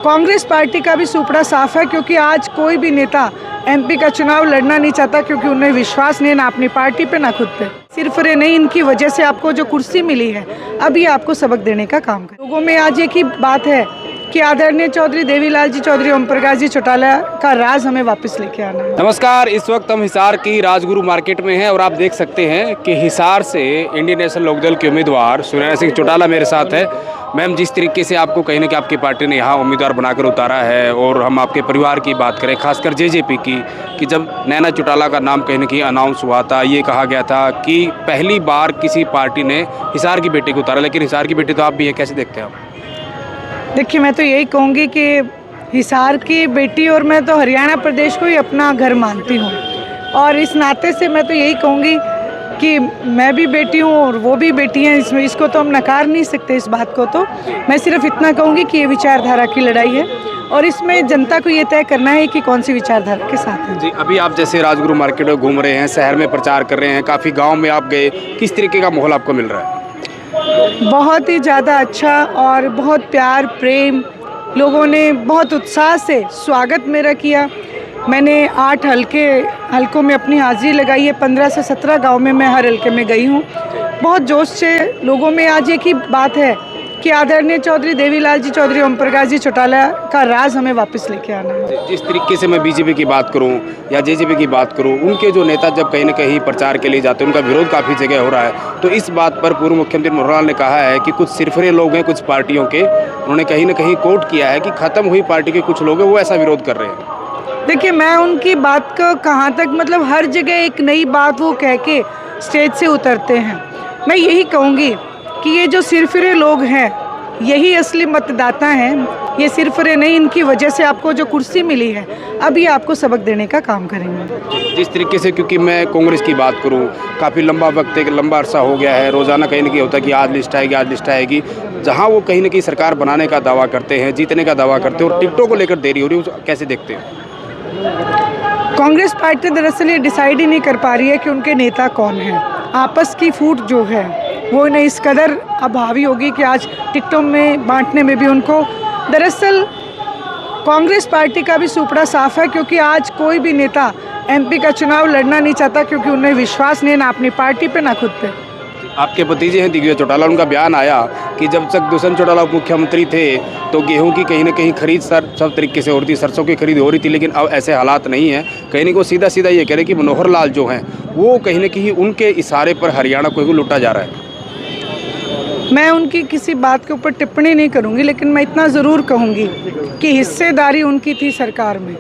Congress party का भी सुपड़ा साफ है, क्योंकि आज कोई भी नेता एमपी का चुनाव लड़ना नहीं चाहता, क्योंकि उन्हें विश्वास नहीं है ना अपनी पार्टी पे ना खुद पे। सिर्फ ये नहीं, इनकी वजह से आपको जो कुर्सी मिली है अब ये आपको सबक देने का काम कर। लोगों में आज एक ही बात है कि आदरणीय चौधरी देवीलाल जी चौधरी ओम प्रकाश जी चौटाला का राज हमें वापस लेके आना है। नमस्कार, इस वक्त हम हिसार की राजगुरु मार्केट में हैं और आप देख सकते हैं कि हिसार से इंडियन नेशनल लोकदल के उम्मीदवार सुनैना सिंह चौटाला मेरे साथ है। मैम, जिस तरीके से आपको कहीं ना कहीं आपकी पार्टी ने यहाँ उम्मीदवार बनाकर उतारा है और हम आपके परिवार की बात करें, खासकर जेजेपी की, कि जब नैना चौटाला का नाम कहीं ना कहीं अनाउंस हुआ था, ये कहा गया था कि पहली बार किसी पार्टी ने हिसार की बेटी को उतारा, लेकिन हिसार की बेटी तो आप भी है, कैसे देखते हैं आप? देखिए, मैं तो यही कहूँगी कि हिसार की बेटी और मैं तो हरियाणा प्रदेश को ही अपना घर मानती हूँ, और इस नाते से मैं तो यही कहूँगी कि मैं भी बेटी हूँ और वो भी बेटी हैं। इसको तो हम नकार नहीं सकते, इस बात को। तो मैं सिर्फ इतना कहूँगी कि ये विचारधारा की लड़ाई है और इसमें जनता को ये तय करना है कि कौन सी विचारधारा के साथ है। जी, अभी आप जैसे राजगुरु मार्केट में घूम रहे हैं, शहर में प्रचार कर रहे हैं, काफ़ी गाँव में आप गए, किस तरीके का माहौल आपको मिल रहा है? बहुत ही ज़्यादा अच्छा और बहुत प्यार प्रेम, लोगों ने बहुत उत्साह से स्वागत मेरा किया। मैंने 8 हलकों में अपनी हाजिरी लगाई है। 15 से 17 गांव में मैं हर हलके में गई हूं। बहुत जोश से लोगों में आज एक ही बात है कि आदरणीय चौधरी देवीलाल जी चौधरी ओम प्रकाश जी चौटाला का राज हमें वापस लेके आना है। जिस तरीके से मैं बीजेपी की बात करूं या जेजेपी की बात करूं, उनके जो नेता जब कहीं ना कहीं प्रचार के लिए जाते हैं, उनका विरोध काफ़ी जगह हो रहा है। तो इस बात पर पूर्व मुख्यमंत्री मनोहर लाल ने कहा है कि कुछ सिरफिरे लोग हैं कुछ पार्टियों के, उन्होंने कहीं ना कहीं कोट किया है कि ख़त्म हुई पार्टी के कुछ लोग हैं, वो ऐसा विरोध कर रहे हैं। देखिए, मैं उनकी बात को कहाँ तक, मतलब हर जगह एक नई बात वो कह के स्टेज से उतरते हैं। मैं यही कहूँगी कि ये जो सिरफिरे लोग हैं यही असली मतदाता हैं। ये सिरफिरे नहीं, इनकी वजह से आपको जो कुर्सी मिली है अब ये आपको सबक देने का काम करेंगे। जिस तरीके से, क्योंकि मैं कांग्रेस की बात करूं, काफ़ी लंबा वक्त, एक लंबा अरसा हो गया है, रोज़ाना कहीं ना कहीं होता है कि आज लिस्ट आएगी, आज लिस्ट आएगी, जहां वो कहीं ना कहीं सरकार बनाने का दावा करते हैं, जीतने का दावा करते हैं और टिकटों को लेकर देरी हो रही है, कैसे देखते हैं? कांग्रेस पार्टी दरअसल ये डिसाइड ही नहीं कर पा रही है कि उनके नेता कौन हैं। आपस की फूट जो है वो इन्हें इस कदर अब हावी होगी कि आज टिकटों में बांटने में भी उनको, दरअसल कांग्रेस पार्टी का भी सुपड़ा साफ है, क्योंकि आज कोई भी नेता एमपी का चुनाव लड़ना नहीं चाहता, क्योंकि उन्हें विश्वास नहीं है ना अपनी पार्टी पे ना खुद पे। आपके भतीजे हैं दिग्विजय चौटाला, उनका बयान आया कि जब तक दुष्यंत चौटाला मुख्यमंत्री थे तो गेहूं की कहीं ना कहीं खरीद सब तरीके से हो रही थी, सरसों की खरीद हो रही थी, लेकिन अब ऐसे हालात नहीं है। कहीं ना कहीं सीधा सीधा ये कह रहे कि मनोहर लाल जो हैं वो कहीं ना कहीं उनके इशारे पर हरियाणा को ही लूटा जा रहा है। मैं उनकी किसी बात के ऊपर टिप्पणी नहीं करूंगी, लेकिन मैं इतना ज़रूर कहूंगी कि हिस्सेदारी उनकी थी सरकार में।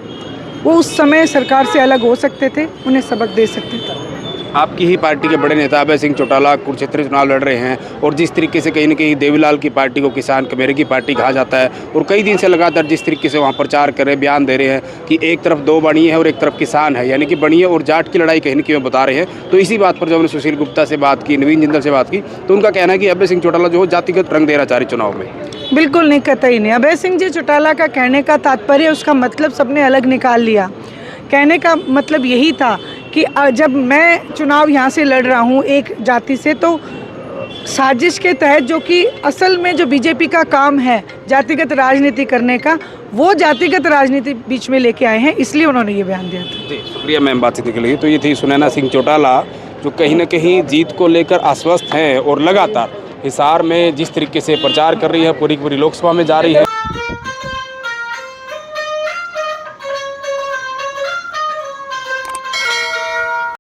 वो उस समय सरकार से अलग हो सकते थे, उन्हें सबक दे सकते थे। आपकी ही पार्टी के बड़े नेता अभय सिंह चौटाला कुरुक्षेत्र चुनाव लड़ रहे हैं और जिस तरीके से कहीं ना कहीं देवीलाल की पार्टी को किसान कमेरे की पार्टी कहा जाता है और कई दिन से लगातार जिस तरीके से वहाँ प्रचार कर रहे हैं, बयान दे रहे हैं कि एक तरफ 2 बनिए है और एक तरफ किसान है, यानी कि बनिए और जाट की लड़ाई कहीं ना कहीं बता रहे हैं। तो इसी बात पर जब हमने सुशील गुप्ता से बात की, नवीन जिंदल से बात की, तो उनका कहना है कि अभय सिंह चौटाला जो जातिगत रंग देना चाह रहे चुनाव में। बिल्कुल नहीं, कतई नहीं। अभय सिंह जी चौटाला का कहने का तात्पर्य, उसका मतलब सबने अलग निकाल लिया। कहने का मतलब यही था कि जब मैं चुनाव यहाँ से लड़ रहा हूँ एक जाति से, तो साजिश के तहत, जो कि असल में जो बीजेपी का काम है जातिगत राजनीति करने का, वो जातिगत राजनीति बीच में लेके आए हैं, इसलिए उन्होंने ये बयान दिया था। जी, शुक्रिया मैम बातचीत के लिए। तो ये थी सुनैना सिंह चौटाला, जो कहीं ना कहीं जीत को लेकर आश्वस्त हैं और लगातार हिसार में जिस तरीके से प्रचार कर रही है, पूरी लोकसभा में जा रही है।